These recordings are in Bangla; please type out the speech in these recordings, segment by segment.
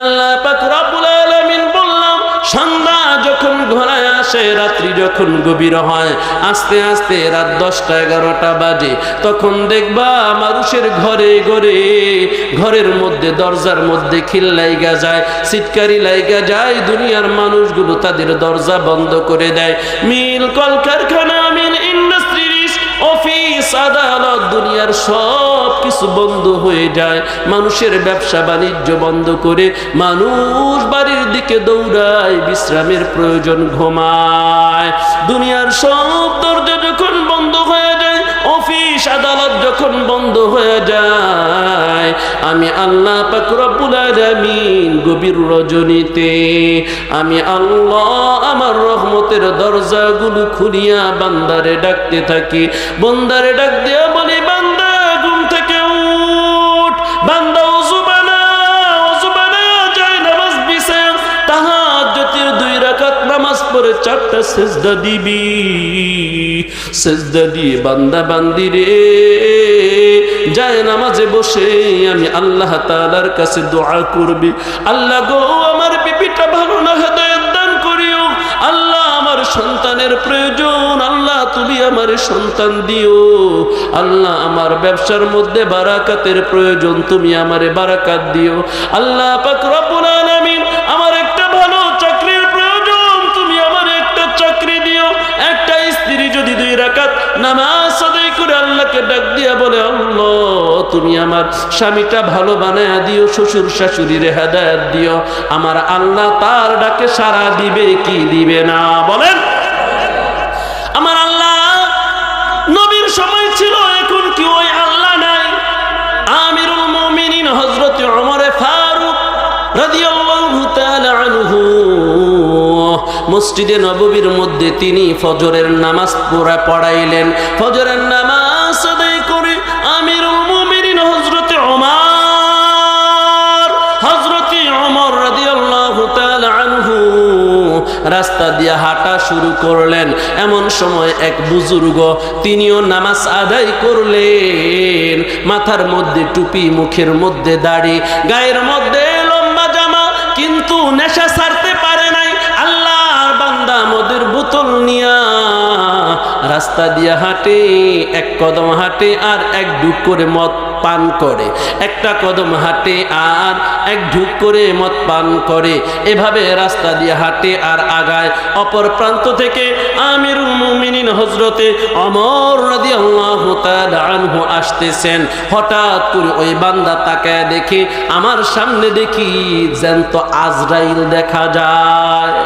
আল্লাহ পাক রব্বুল আলামিন বললাম, সন্ধ্যা যখন ঘনায় আসে, রাত্রি যখন গভীর হয়, আস্তে আস্তে রাত 10টা 11টা বাজে, তখন দেখবা মানুষের ঘরে ঘরে ঘরের মধ্যে দরজার মধ্যে খিল লাইগা যায়, সিটকারি লাইগা যায়। দুনিয়ার মানুষগুলো তাদের দরজা বন্ধ করে দেয়। মিল কলকারখানা, মিল ইন্ডাস্ট্রিজ, অফিস, আদালত, দুনিয়ার সব কিছু বন্ধ হয়ে যায়। মানুষের ব্যবসা বাণিজ্য বন্ধ করে মানুষ বাড়ির দিকে দৌড়ায়, বিশ্রামের প্রয়োজন, ঘুমায়। দুনিয়ার সব দরজা যখন বন্ধ হয়ে যায়, অফিস আদালত যখন বন্ধ হয়ে যায়, আমি আল্লাহ পাক রব্বুল আলামিন গভীর রজনীতে আমি আল্লাহ আমার রহমতের দরজাগুলো খুলিয়া বান্দারে ডাকতে থাকি। বান্দারে ডাক দিয়া বলি, বান্দা ঘুম থেকে উঠ, বান্দা ওযু বানা, ওযু বানায়া যায় নামাজ বিছায়া তাহাজ্জুদের 2 রাকাত নামাজ পড়ে 4টা সিজদা দিবি। সিজদা দিয়ে বান্দা বান্দি রে যায় নামাজে বসে আমি আল্লাহ তাআলার কাছে দোয়া করবি, আল্লাহ গো আমার বিবিটা ভালো না, হেদায়েত দান করিও। আল্লাহ আমার সন্তানের প্রয়োজন, আল্লাহ তুমি আমার সন্তান দিও। আল্লাহ আমার ব্যবসার মধ্যে বারাকাতের প্রয়োজন, তুমি আমারে বারাকাত দিও। আল্লাহ পাক রব্বুল আলামিন আমার একটা ভালো চাকরির প্রয়োজন, তুমি আমার একটা চাকরি দিও। একটা স্ত্রী যদি 2 রাকাত নামাজ আদায় করে আল্লাহকে ডাক দিয়া বলে, আল্লাহ তুমি আমার স্বামীটা ভালো বানায়া দিও, শ্বশুর শাশুড়িরে হেদায়েত দিও, আমার আল্লাহ তার ডাকে সাড়া দিবে কি দিবে না বলেন? আমার আল্লাহ নবীর সময় ছিল, এখন কি ওই আল্লাহ নাই? আমিরুল মুমিনিন হযরত ওমর ফারুক রাদিয়াল্লাহু তাআলা আনহু মসজিদে নববীর মধ্যে তিনি ফজরের নামাজ পড়াইলেন। ফজরের নামাজ আদায় করে আমিরুল মুমিনিন হযরত ওমর রাদিয়াল্লাহু তাআলা আনহু রাস্তা দিয়ে হাঁটা শুরু করলেন। এমন সময় এক বুজুর্গ, তিনিও নামাজ আদায় করলেন। মাথার মধ্যে টুপি, মুখের মধ্যে দাড়ি, গায়ের মধ্যে লম্বা জামা, কিন্তু নেশা ছাড়তে পারে নাই। আল্লাহর বান্দা মদের বোতল নিয়া রাস্তা দিয়ে হাঁটে, 1 কদম হাঁটে আর 1 ঢুক করে মদ পান করে, একটা কদম হাঁটে আর 1 ঢুক করে মদ পান করে। এভাবে রাস্তা দিয়ে হাঁটে আর আগায়। অপর প্রান্ত থেকে আমিরুল মুমিনিন হযরতে ওমর রাদিয়াল্লাহু তাআলা আনহু আসতেছেন। হঠাৎ করে ওই বান্দা তাকায় দেখে, আমার সামনে দেখি জ্যান্ত আজরাইল দেখা যায়।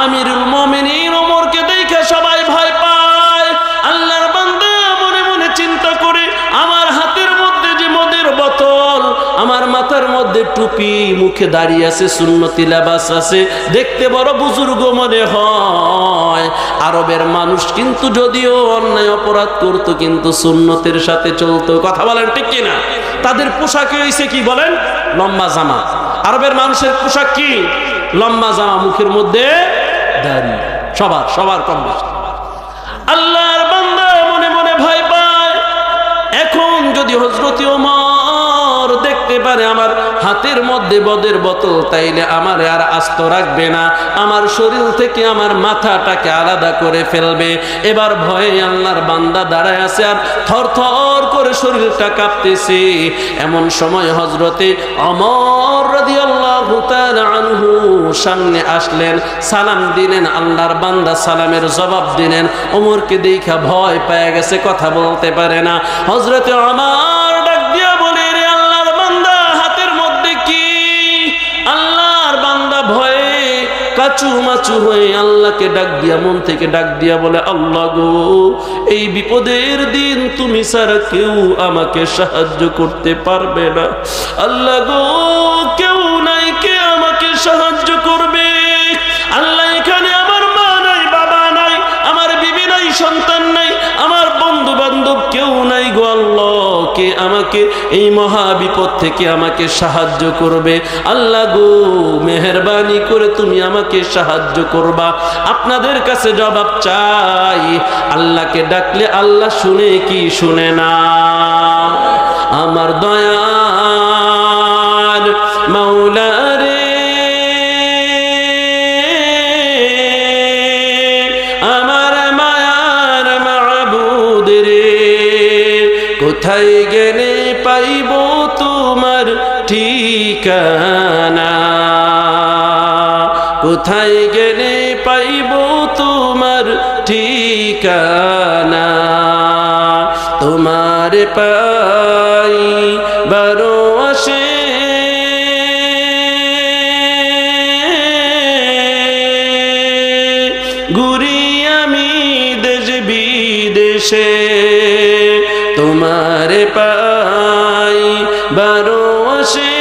আমিরুল মুমিনিন ওমরকে দেখে সবাই ভয় পায়। আল্লাহর বান্দা মনে মনে চিন্তা করে, আমার হাতের মধ্যে যে মদের বোতল, আমার মাথার মধ্যে টুপি, মুখে দাঁড়িয়ে আছে, সুন্নতি লেবাস আছে, দেখতে বড় বুজুর্গ মনে হয়। আরবের মানুষ কিন্তু যদিও অন্যায় অপরাধ করত, কিন্তু সুন্নতের সাথে চলতো। কথা বলেন ঠিক কিনা? তাদের পোশাকে হইছে কি বলেন? লম্বা জামা। আরবের মানুষের পোশাক কি? লম্বা জামা, মুখের মধ্যে দাড়ি, সবার কম বেশি। আল্লাহর বান্দা মনে মনে ভয় পায়। এখন যদি হযরত ওমর দেখতে পারে আমার হাতের মধ্যে মদের বোতল, তাইলে আমার আর আস্ত রাখবে না, আমার শরীর থেকে আমার মাথাটাকে আলাদা করে ফেলবে। এবার ভয়ে আল্লাহর বান্দা দাঁড়ায় আছে আর থরথর করে শরীরটা কাঁপতেছে। এমন সময় হযরতে ওমর রাদিয়াল্লাহু তাআলা আনহু সামনে আসলেন, সালাম দিলেন। আল্লাহর বান্দা সালামের জবাব দিলেন। ওমরকে দেখা ভয় পেয়ে গেছে, কথা বলতে পারে না। হযরতে ওমর ডাক দিয়া বলে, রে আল্লাহর বান্দা, হাতের মধ্যে কি? আল্লাহর বান্দা ভয়ে কাচু মাচু হয়ে আল্লাহকে ডাক দিয়া, মন থেকে ডাক দিয়া বলে, আল্লাহ গো, এই বিপদের দিন তুমি ছাড়া কেউ আমাকে সাহায্য করতে পারবে না। আল্লাহ গো, কেউ নাই, কে আমাকে সাহায্য করবে? আল্লাহ, এখানে আমার মা নাই, বাবা নাই, আমার বিবি নাই, সন্তান নাই, আমার বন্ধু বান্ধব কেউ নাই গো। আল্লাহ, কে আমাকে এই মহা বিপদ থেকে আমাকে সাহায্য করবে? আল্লাহ গো, মেহেরবানি করে তুমি আমাকে সাহায্য করবা। আপনাদের কাছে জবাব চাই, আল্লাহকে ডাকলে আল্লাহ শুনে কি শুনে না? আমার দয়াল মাওলা রে কোথায় গেলে পাইব তোমার ঠিকানা, কোথায় গেলে পাইব তোমার ঠিকানা, তোমার পাই বারো আসে ঘুরি আমি দেশ বিদেশে, তোমার পাই বারো আসে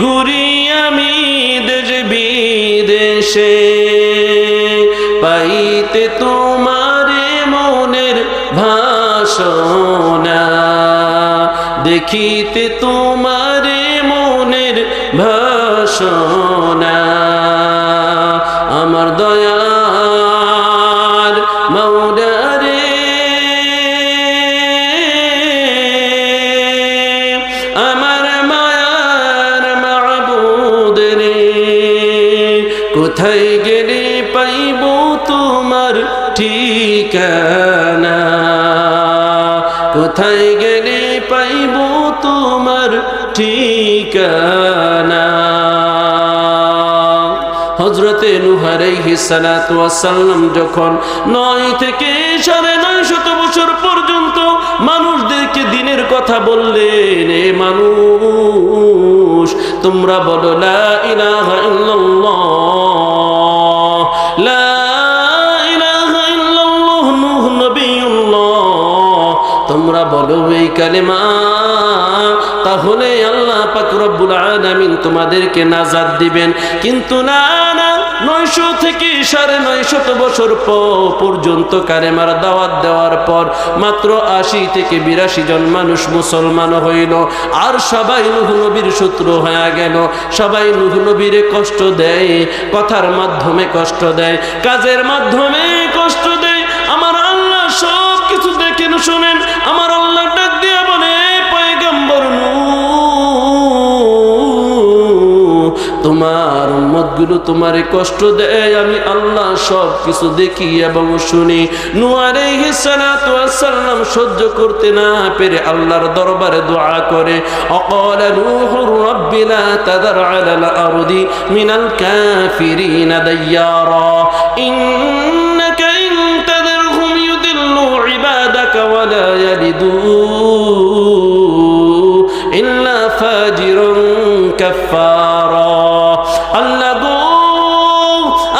ঘুরি আমি দেশ বিদেশে, পাইতে তোমারে মনের ভাষণা, দেখিতে তোমারে মনের ভাষণা, আমার দয়ার মাওলা রে, আমার মায়ার মাবুদ রে, কোথায় গেলে পাইব তোমার ঠিকানা, কোথায় গেলে পাইব তোমার ঠিকানা। হযরতে নূহ আলাইহিস সালাতু ওয়াস সালাম যখন 9 থেকে 950 বছর পর্যন্ত মানুষদেরকে দ্বীনের কথা বললেন, এ মানুষ তোমরা বলো লা ইলাহা ইল্লাল্লাহ, লা ইলাহা ইল্লাল্লাহ, নূহ নবিয়ুল্লাহ, তোমরা বলো এই কালেমা, তাহলে আল্লাহ পাক রব্বুল আলামিন তোমাদেরকে নাজাত দিবেন। কিন্তু না না, 900 থেকে 950 বছর পর্যন্ত কালেমার দাওয়াত দেওয়ার পর মাত্র 80 থেকে 82 জন মানুষ মুসলমান হইল, আর সবাই নূহ নবীর শত্রু হয়ে গেল। সবাই নূহ নবীরে কষ্ট দেয়, কথার মাধ্যমে কষ্ট দেয়, কাজের মাধ্যমে কষ্ট দেয়। আমার আল্লাহ সব কিছু দেখেন শুনেন। আমার আল্লাহ ডাক দিয়া বলে, পয়গম্বর নূহ, তোমার উম্মতগুলো তোমারে কষ্ট দেয়, আমি আল্লাহ সব কিছু দেখি এবং শুনি। নূহ আলাইহিস সালাতু ওয়াস সালাম সহ্য করতে না পেরে আল্লাহর দরবারে দোয়া করে, অকালা নূহুর রাব্বি লা তাযার আলাল আরদি মিনাল কাফিরিনা দাইয়ারা, ইন্নাকা ইন তাযরহুম ইউদিল্লু ইবাদাকা ওয়া লা ইয়ালিদু ইল্লা ফাজিরুন কাফফারা। আল্লাহ গো,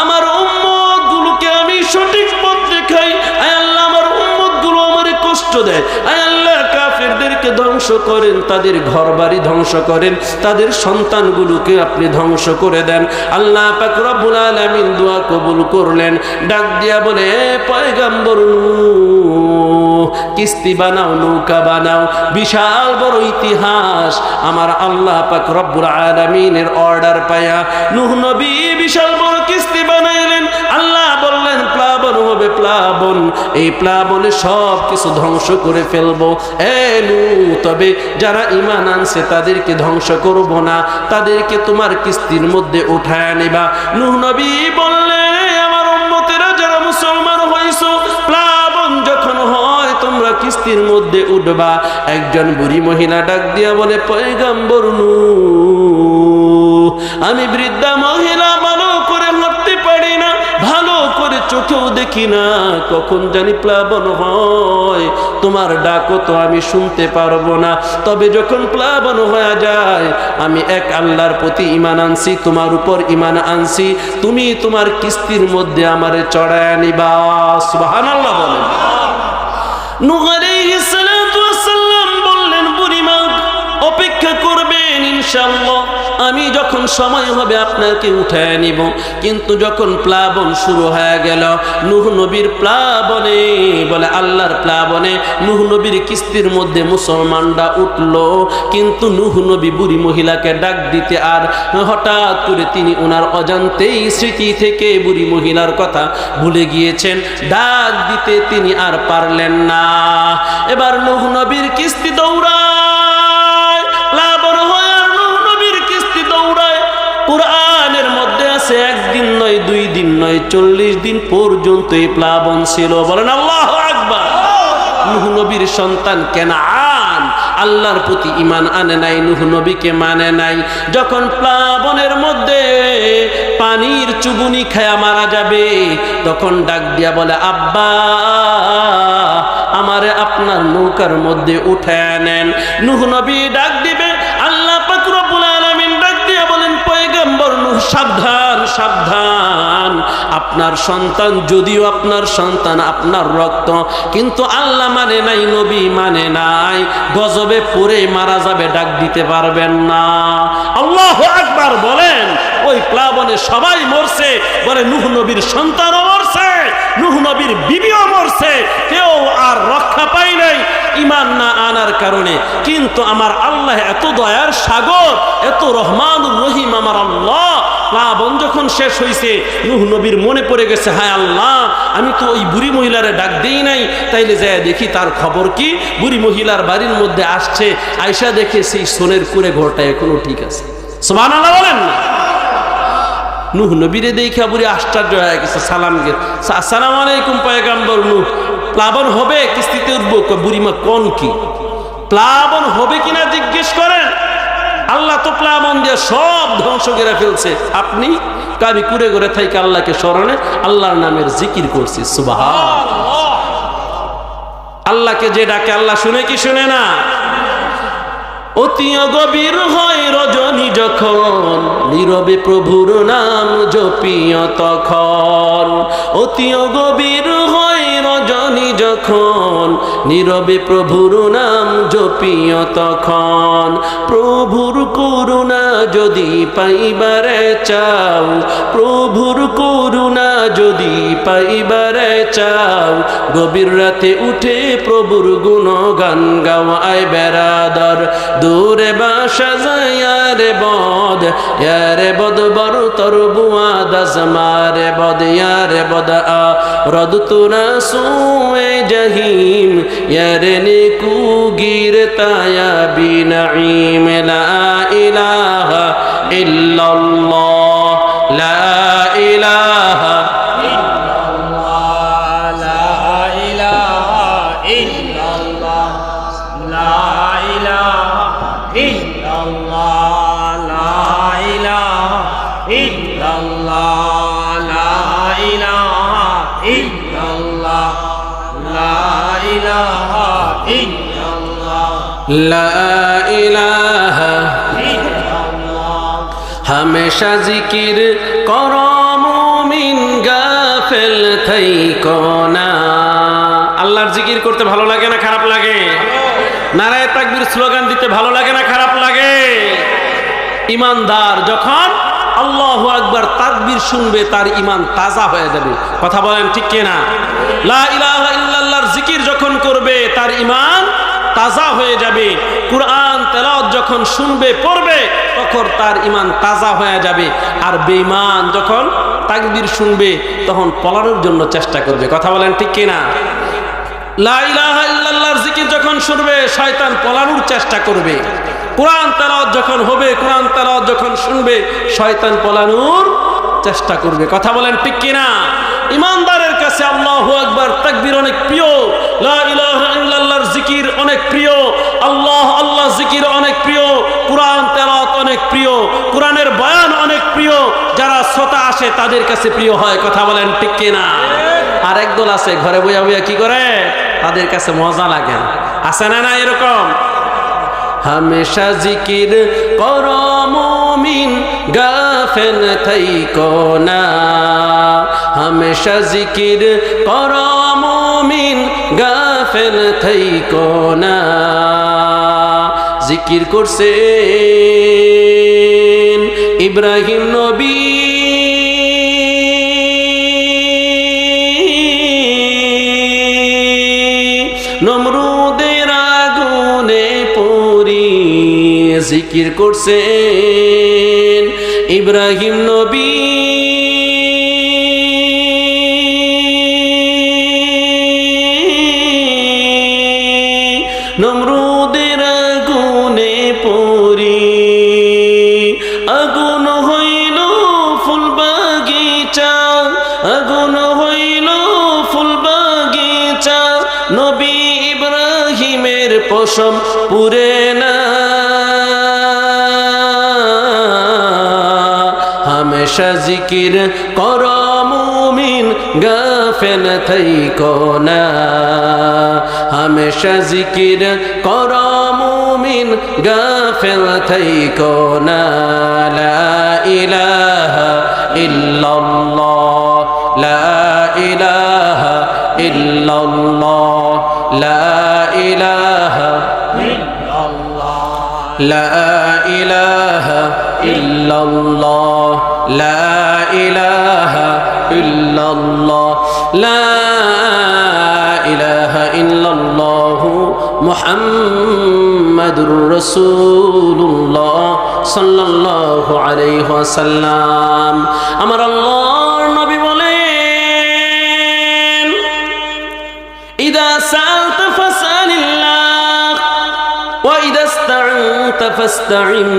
আমার উম্মত গুলোকে আমি সঠিক পথ দেখাই, আয় আল্লাহ আমার উম্মত গুলো আমারে কষ্ট দেয়, আয় আল্লাহ কাফেরদেরকে ধ্বংস করেন, তাদের ঘরবাড়ি ধ্বংস করেন, তাদের সন্তানগুলোকে আপনি ধ্বংস করে দেন। আল্লাহ পাক রব্বুল আলামিন দোয়া কবুল করলেন। ডাক দিয়া বলে, পয়গম্বর নূহ, কিস্তি বানাও, নৌকা বানাও, বিশাল বড় ইতিহাস। আমার আল্লাহ পাক রব্বুল আলামিনের অর্ডার পায়া নূহ নবী বিশাল বড় কিস্তি বানাইলেন। আল্লাহ বললেন প্লাবন হবে, প্লাবন, এই প্লাবনে সব কিছু ধ্বংস করে ফেলবো। এ নূহ, তবে যারা ঈমান আনছে তাদেরকে ধ্বংস করব না, তাদেরকে তোমার কিস্তির মধ্যে উঠায় নিবা। নূহ নবী বললেন, আমার উম্মতেরা যারা মুসলমান হইছো, প্লাবন যখন হয় তোমরা কিস্তির মধ্যে উঠবা। একজন বুড়ি মহিলা ডাক দিয়া বলে, পয়গম্বর নূহ, আমি বৃদ্ধা মহিলা, ভালো করে হাঁটতে পারি না, ভালো করে চোখেও দেখি না, কখন জানি প্লাবন হয়, তোমার ডাকও তো আমি শুনতে পারবো না। তবে যখন প্লাবন হয়ে যায়, আমি এক আল্লাহর প্রতি ঈমান আনছি, তোমার উপর ঈমান আনছি, তুমি তোমার কিস্তির মধ্যে আমারে চড়ায় নিবা। সুবহানাল্লাহ বলেন। নূহ আলাইহিস সালাতু ওয়াস সালাম বললেন, বুড়িমা অপেক্ষা করবেন, ইনশাআল্লাহ আমি যখন সময় হবে আপনাকে উঠায় নিব। কিন্তু যখন প্লাবন শুরু হয়ে গেল, নূহ নবীর প্লাবনে, বলে আল্লাহর প্লাবনে নূহ নবীর কিস্তির মধ্যে মুসলমানরা উঠলো, কিন্তু নূহ নবী বুড়ি মহিলাকে ডাক দিতে, আর হঠাৎ করে তিনি ওনার অজান্তেই স্মৃতি থেকে বুড়ি মহিলার কথা ভুলে গিয়েছেন। ডাক দিতে তিনি আর পারলেন না। এবার নূহ নবীর কিস্তি দৌড়ায়, প্লাবন হয় আর নূহ নবীর কিস্তি দৌড়ায়। কুরআনের মধ্যে আছে, একদিন নয় 2 দিন নয় 40 দিন পর্যন্ত এই প্লাবন ছিল। বলেন আল্লাহু আকবার। নূহ নবীর সন্তান কেনান আল্লাহর প্রতি ঈমান আনে নাই, নূহ নবীকে মানে নাই। যখন প্লাবনের মধ্যে পানির চুবুনি খায়া মারা যাবে, তখন ডাক দিয়া বলে, আব্বা আমারে আপনার নৌকার মধ্যে উঠায় নেন। নূহ নবী ডাক দিবে, আল্লাহ পাক রব্বুল আলামিন ডাক দিয়া বলেন, পয়গম্বর নূহ সাবধান সাবধান, আপনার সন্তান যদিও আপনার সন্তান, আপনার রক্ত, কিন্তু আল্লাহ মানে নাই, নবী মানে নাই, গজবে পড়ে মারা যাবে, ডাক দিতে পারবেন না। আল্লাহু আকবার বলেন। ওই প্লাবনে সবাই মরছে, বলে নূহ নবীর সন্তানও মরছে, নূহ নবীর বিবিও মরছে, কেউ আর রক্ষা পায় নাই ঈমান না আনার কারণে। কিন্তু আমার আল্লাহ এত দয়ার সাগর, এত রহমানুর রহিম আমার আল্লাহ। প্লাবন যখন শেষ হয়েছে, নূহ নবীর মনে পড়ে গেছে, হায় আল্লাহ আমি তো ওই বুড়ি মহিলারে ডাক দেই নাই, তাইলে যায় দেখি তার খবর কি। বুড়ি মহিলার বাড়ির মধ্যে আসছে, আয়সা দেখে সেই সোনের কুড়ে ঘরটা এখনো ঠিক আছে। সুবহানাল্লাহ বলেন না। নূহ নবীরে দেখা বুড়ি আশ্চর্য হয়ে গেছে, সালাম গেছে, আসসালামু আলাইকুম পয়গম্বর নূহ, প্লাবন হবে, কিস্তিতে উঠবো? বুড়িমা কোন কি প্লাবন হবে কিনা জিজ্ঞেস করেন। আল্লাহ তো প্লাবন দিয়ে সব ধ্বংস করে ফেলছে, আপনি কাবি কুড়ে ঘরে থাইকে আল্লাহকে স্মরণে আল্লাহর নামের জিকির করছি। সুবহানাল্লাহ। আল্লাহকে যে ডাকে আল্লাহ শুনে কি শুনে না? অতি গভীর হয় রজনী যখন, নীরবে প্রভুর নাম জপিও তখন। অতি গভীর হয় রজনী যখন, নীরবে প্রভুর নাম জপিও তখন। প্রভুর করুণা যদি পাইবারে চাও, প্রভুর করুণা যদি পাইবারে চাও, গভীর রাতে উঠে প্রভুর গুণগান গাও আয় বেরাদার। দূরে বাসা যায়ারে বদ, ইয়ারে বদ বড় তর বুয়াদ আজমারে বদ, ইয়ারে বদ আ রদ তুরা সুয়ে জহিম, ইয়ারে নেকু গিরতায়া বিনাঈম। লা ইলাহা ইল্লাল্লাহ, লা ইলাহা লা ইলাহা হমেশা জিকির করো মুমিন, গাফেল থাইকো না। আল্লাহর জিকির করতে ভালো লাগে না খারাপ লাগে? নারায়ে তাকবীর স্লোগান দিতে ভালো লাগে না খারাপ লাগে? ইমানদার যখন আল্লাহু আকবার তাকবীর শুনবে, তার ঈমান তাজা হয়ে যাবে। কথা বলেন ঠিক কিনা? লা ইলাহা ইল্লাল্লাহর জিকির যখন করবে, তার ঈমান তাজা হয়ে যাবে। কুরআন তেলাওয়াত যখন শুনবে পড়বে, তখন তার ঈমান তাজা হয়ে যাবে। আর বেঈমান যখন তাকবীর শুনবে, তখন পলানোর জন্য চেষ্টা করবে। কথা বলেন ঠিক কিনা? লা ইলাহা ইল্লাল্লাহর জিকির যখন শুনবে, শয়তান পলানোর চেষ্টা করবে। কুরআন তেলাওয়াত যখন হবে, কুরআন তেলাওয়াত যখন শুনবে, শয়তান পলানোর চেষ্টা করবে। কথা বলেন ঠিক কিনা? ইমানদারের কাছে আল্লাহু আকবার তাকবীর অনেক প্রিয়, লা ইলাহা ইল্লাল্লাহর জিকির অনেক প্রিয়, আল্লাহ আল্লাহ জিকির অনেক প্রিয়, কুরআন তেলাওয়াত অনেক প্রিয়, কুরআনের বয়ান অনেক প্রিয়। যারা শ্রোতা আসে তাদের কাছে প্রিয় হয়। কথা বলেন ঠিক কিনা? আর একদল আছে ঘরে বইয়া বইয়া কি করে, তাদের কাছে মজা লাগে। আছে না না এরকম? हमेशा जिकिर करो मोमिन गाफिल थईको ना, हमेशा जिकिर करो मोमिन गाफिल थईको ना। जिकिर करছেন ইব্রাহিম নবী, নমরুদের আগুনে পড়ি জিকির করছেন ইব্রাহিম নবী। নমরুদের আগুনে পড়ি আগুন হইল ফুল বাগিচা, পশম পুরে না হামেশা জিকির কর মুমিন গাফেল থাইকো না হামেশা জিকির কর মুমিন গাফেল থাইকো না লা ইলাহা ইল্লাল্লাহ লা ইলাহা ইল্লাল্লাহ লা ইলাহা لا إله إلا الله لا إله إلا الله لا إله إلا الله محمد رسول الله صلى الله عليه وسلم أمر الله النبي بولين إذا سألت فاسأل الله وإذا استعنت فاستعن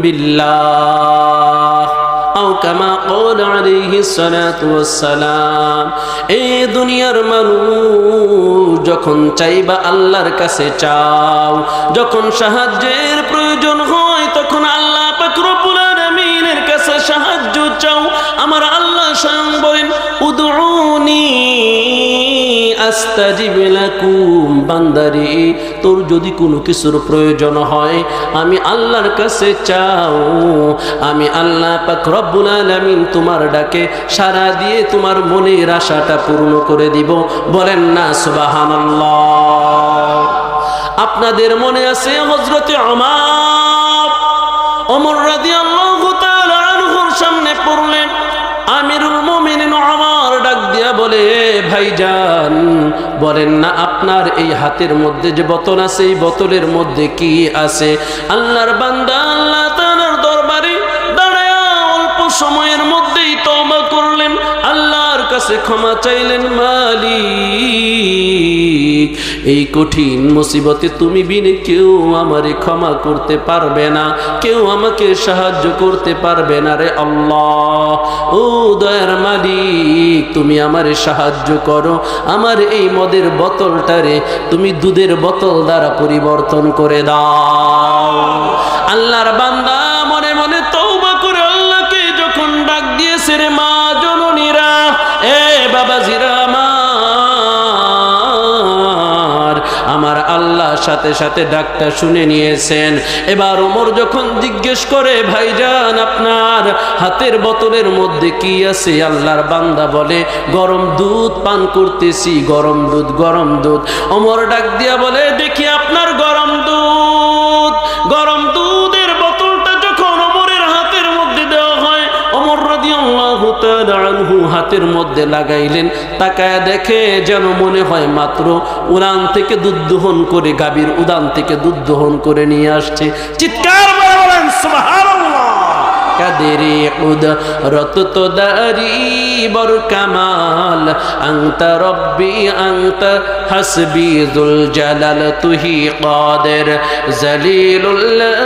بالله أو كما قال عليه الصلاة والسلام এই দুনিয়ার মানুষ যখন চাইবা আল্লাহর কাছে চাও যখন সাহায্যের প্রয়োজন হয় তখন আল্লাহ পাক রব্বুল আলামিনের কাছে সাহায্য চাও আমার আল্লাহ স্বয়ং বলেন উদউনি আস্তাজিব লাকুম বান্দারে তোর যদি কোনো কিছুর প্রয়োজন হয় আমি আল্লাহর কাছে চাও আমি আল্লাহ পাক রব্বুল আলামিন তোমার ডাকে সাড়া দিয়ে তোমার মনের আশাটা পূর্ণ করে দিব বলেন না সুবহানাল্লাহ আপনাদের মনে আছে হযরতে ওমর রাদিয়াল্লাহু তাআলা আনহুর সামনে পড়লেন আমিরুল মুমিনিন ওমর ডাক দিয়া বলে ভাইজান বলেন না আপনার এই হাতের মধ্যে যে বোতল আছে এই বোতলের মধ্যে কি আছে আল্লাহর বান্দা আল্লাহ তাআলার দরবারে দাঁড়ায়া অল্প সময়ের মধ্যেই তওবা করলেন আল্লাহর কাছে ক্ষমা চাইলেন মালিক এই কঠিন মুসিবতে তুমি বিনে কেউ আমারে ক্ষমা করতে পারবে না কেউ আমাকে সাহায্য করতে পারবে না রে আল্লাহ ও দয়ার মালিক তুমি আমারে সাহায্য করো আমার এই মদের বোতলটারে তুমি দুধের বোতল দ্বারা পরিবর্তন করে দাও আল্লাহর বান্দা মনে মনে তওবা করে আল্লাহকে যখন ডাক দিয়েছে রে মা জননীরা এ বাবাজিরা আমার আল্লাহ সাথে সাথে ডাকটা শুনে নিয়েছেন এবার ওমর যখন জিজ্ঞেস করে ভাইজান আপনার হাতের বোতলের মধ্যে কি আছে আল্লাহর বান্দা বলে গরম দুধ পান করতেছি গরম দুধ ওমর ডাক দিয়া বলে দেখি আপনার গরম দুধের বোতলটা যখন ওমরের হাতের মধ্যে দেওয়া হয় ওমর রাদিয়াল্লাহু তাআলা আনহু হাতের মধ্যে লাগাইলেন তাকায় দেখে যেন মনে হয় মাত্র উড়ান থেকে দুধ দহন করে গাভীর উদান থেকে দুধ দহন করে নিয়ে আসছে চিৎকার করে বলেন সুবহানাল্লাহ কাদেরে কুদরত তো দারি বর কামাল আনতা রব্বি আনতা হাসবি যুল জালাল তুহি কাদের জলিলুল্লাহ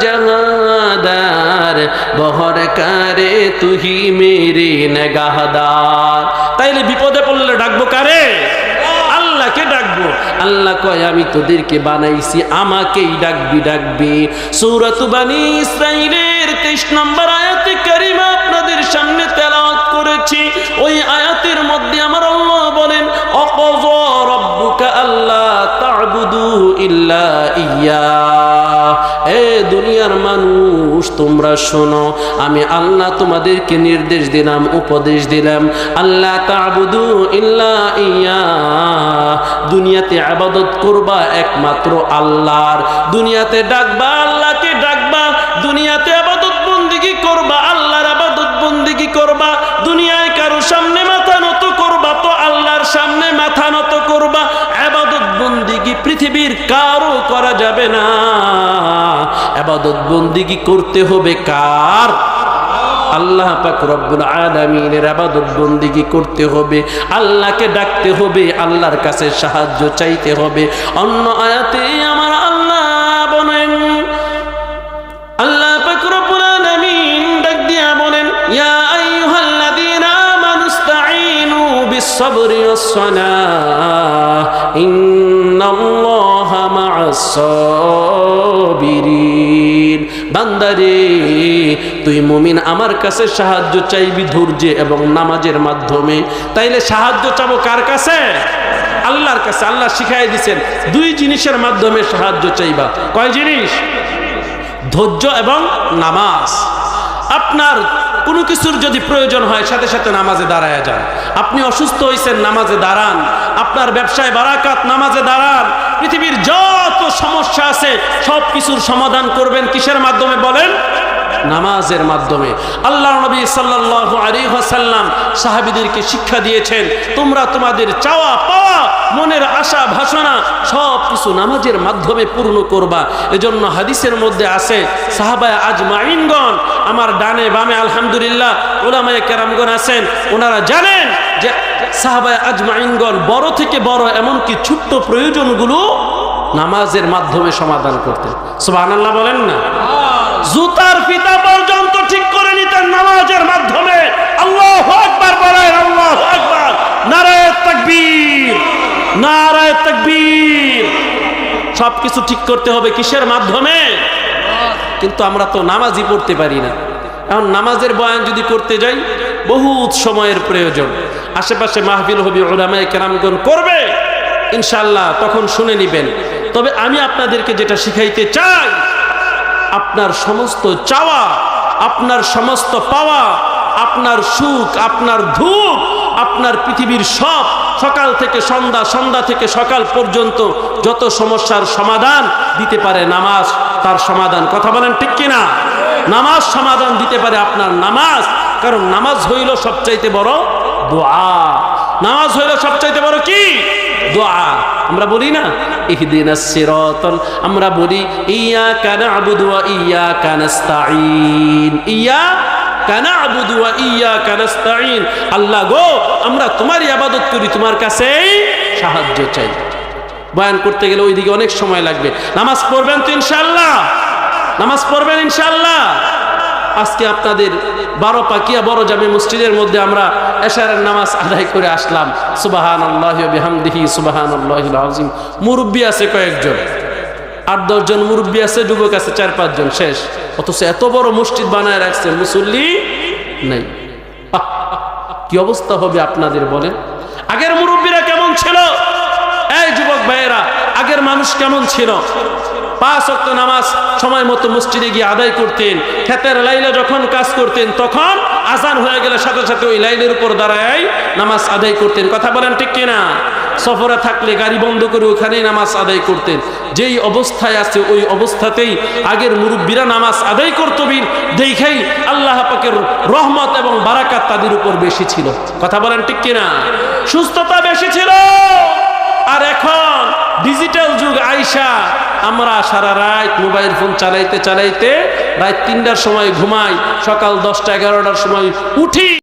জাহাদার বহর কারে তুহি মেরে নেগাহদার তাইলে বিপদে পড়লে ডাকবো কারে আল্লাহকে ডাকবো আল্লাহ কয় আমি তোদেরকে বানাইছি আমাকেই ডাকবি সূরাত বনী ইসরাঈলের 23 নম্বর আয়াতে কারিমা আপনাদের সামনে তেলাওয়াত করেছি ওই আয়াতের মধ্যে আমার আল্লাহ বলেন আকাযা রাব্বুকা আল্লা তা'বুদু ইল্লা ইয়্যা এ দুনিয়ার মানুষ তোমরা শোনো আমি আল্লাহ তোমাদেরকে নির্দেশ দিলাম উপদেশ দিলাম আল্লাহ তা'বুদু ইল্লা ইয়্যা দুনিয়াতে ইবাদত করবা একমাত্র আল্লাহর দুনিয়াতে ডাকবা আল্লাহকে ডাকবা দুনিয়াতে ইবাদত বندگی করবা আল্লাহর ইবাদত বندگی করবা দুনিয়ায় কারো সামনে মাথা নত করবা তো আল্লাহর সামনে মাথা নত করবা ইবাদত বندگی পৃথিবীর কারো করা যাবে না ইবাদত বندگی করতে হবে কার আল্লাহ পাক রব্বুল আলামিনের ইবাদত বندگی করতে হবে আল্লাহকে ডাকতে হবে আল্লাহর কাছে সাহায্য চাইতে হবে অন্য আয়াতে আমার আল্লাহ বলেন আল্লাহ পাক রব্বুল আলামিন ডাক দিয়া বলেন ইয়া আইয়ুহাল্লাযীনা আমানুস্তাঈনু বিস-সাবরি ওয়াস-সালাহ ইন্নাল্লাহা সাবিরিন। বান্দারে, তুই মুমিন, আমার কাছে সাহায্য চাইবি ধৈর্যে এবং নামাজের মাধ্যমে। তাইলে সাহায্য চাবো কার কাছে? আল্লাহর কাছে। আল্লাহ শিখাই দিয়েছেন দুই জিনিসের মাধ্যমে সাহায্য চাইবা। কয় জিনিস? ধৈর্য এবং নামাজ। আপনার কোনো কিছুর যদি প্রয়োজন হয় সাথে সাথে নামাজে দাঁড়ায় যান। আপনি অসুস্থ হয়েছেন, নামাজে দাঁড়ান। আপনার ব্যবসায় বারাকাত, নামাজে দাঁড়ান। পৃথিবীর যত সমস্যা আছে সব কিছুর সমাধান করবেন কিসের মাধ্যমে বলেন? নামাজের মাধ্যমে। আল্লাহর নবী সাল্লাল্লাহু আলাইহি ওয়াসাল্লাম সাহাবীদেরকে শিক্ষা দিয়েছেন, তোমরা তোমাদের চাওয়া পাওয়া, মনের আশা ভাসনা সব কিছু নামাজের মাধ্যমে পূর্ণ করবা। এজন্য হাদিসের মধ্যে আছে, সাহাবায়ে আজমাইনগণ, আমার ডানে বামে আলহামদুলিল্লাহ উলামায়ে কেরামগণ আছেন, ওনারা জানেন যে সাহাবায়ে আজমাইনগণ বড় থেকে বড় এমনকি ছোট্ট প্রয়োজনগুলো নামাজের মাধ্যমে সমাধান করতেন। সুবহানাল্লাহ বলেন না? জুতার ফিতা পর্যন্ত ঠিক করে নিতেন নামাজের মাধ্যমে। আল্লাহু আকবার বলেন, আল্লাহু আকবার, নারায়ে তাকবীর, নারায়ে তাকবীর। সবকিছু ঠিক করতে হবে কিসের মাধ্যমে? কিন্তু আমরা তো নামাজই পড়তে পারি না। এখন নামাজের বয়ান যদি করতে যাই বহুত সময়ের প্রয়োজন। আশেপাশে মাহফিল হবে, উলামায়ে কেরামগণ করবে ইনশাআল্লাহ, তখন শুনে নিবেন। তবে আমি আপনাদেরকে যেটা শিখাইতে চাই, আপনার সমস্ত চাওয়া, আপনার সমস্ত পাওয়া, আপনার সুখ, আপনার ধূপ, আপনার পৃথিবীর সব, সকাল থেকে সন্ধ্যা, সন্ধ্যা থেকে সকাল পর্যন্ত যত সমস্যার সমাধান দিতে পারে নামাজ তার সমাধান। কথা বলেন ঠিক কিনা? নামাজ সমাধান দিতে পারে আপনার নামাজ। কারণ নামাজ হইল সবচাইতে বড় দোয়া। নামাজ হইল সবচাইতে বড় কি? দোয়া। আমরা বলি না ইহদিনাস সিরাতাল, আমরা বলি ইয়্যাকা না'বুদু ওয়া ইয়্যাকা নাস্তাঈন, ইয়্যাকা না'বুদু ওয়া ইয়্যাকা নাস্তাঈন। আল্লাহ গো, আমরা তোমার ইবাদত করি, তোমার কাছেই সাহায্য চাই। বয়ান করতে গেলে ওইদিকে অনেক সময় লাগবে। নামাজ পড়বেন তো ইনশাআল্লাহ? নামাজ পড়বেন ইনশাআল্লাহ? আজকে আপনাদের 12 পাকিয়া বড় জামে মসজিদের মধ্যে আমরা এশারের নামাজ আদায় করে আসলাম। সুবহানাল্লাহি ওয়া বিহামদিহি সুবহানাল্লাহিল আযীম। মুরব্বি আছে কয়েকজন, 8-10 জন মুরব্বি আছে, যুবক আছে 4-5 জন, শেষ। অথচ এত বড় মসজিদ বানায় রাখছেন, মুসল্লি নাই। কি অবস্থা হবে আপনাদের বলেন? আগের মুরব্বিরা কেমন ছিল? এই যুবক ভাইয়েরা, আগের মানুষ কেমন ছিল? 5 ওয়াক্ত নামাজ সময় মতো মসজিদে গিয়ে আদায় করতেন। ক্ষেতের লাইলে যখন কাজ করতেন তখন আজান হয়ে গেলে সাথে সাথে ওই লাইনের উপর দাঁড়ায় নামাজ আদায় করতেন। কথা বলেন ঠিক কিনা? সফরে থাকলে গাড়ি বন্ধ করে ওখানেই নামাজ আদায় করতেন। যেই অবস্থায় আছে ওই অবস্থাতেই আগের মুরব্বীরা নামাজ আদায় করতেন। দেখেই আল্লাহ পাকের রহমত এবং বারাকাত তাদের উপর বেশি ছিল। কথা বলেন ঠিক কিনা? সুস্থতা বেশি ছিল। আর এখন ডিজিটাল যুগ আইসা আমরা সারা রাত মোবাইল ফোন চালাইতে চালাইতে রাত 3টার সময় ঘুমাই, সকাল 10টা 11টার সময় উঠি।